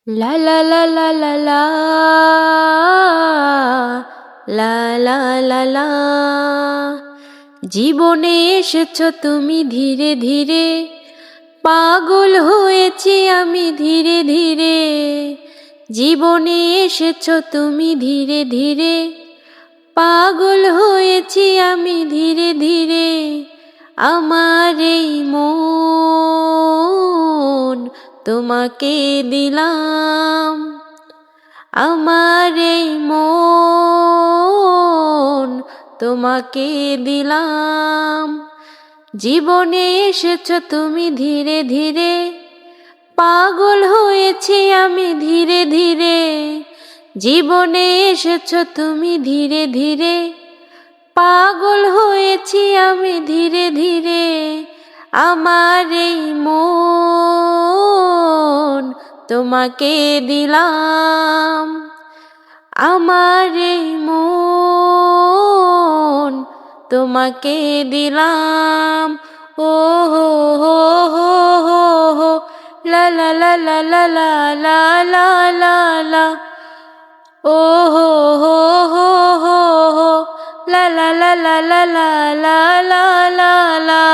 লা লা লা লা লা লা লা লা লা লা। জীবনে এসেছো তুমি ধীরে ধীরে, পাগল হয়েছি আমি ধীরে ধীরে। জীবনে এসেছো তুমি ধীরে ধীরে, পাগল হয়েছি আমি ধীরে ধীরে। আমার এই মন তোমাকে দিলাম, আমার এই মন তোমাকে দিলাম। জীবনে এসেছো তুমি ধীরে ধীরে, পাগল হয়েছি আমি ধীরে ধীরে। জীবনে এসেছো তুমি ধীরে ধীরে, পাগল হয়েছি আমি ধীরে ধীরে। আমার এই মন তোমাকে দিলাম, আমার এই মন তোমাকে দিলাম। ও হো হো হো হো হো, লা লা লা লা লা লা লা লা লা লা। ও হো হো হো হো হো, লা লা লা লা লা লা লা লা লা।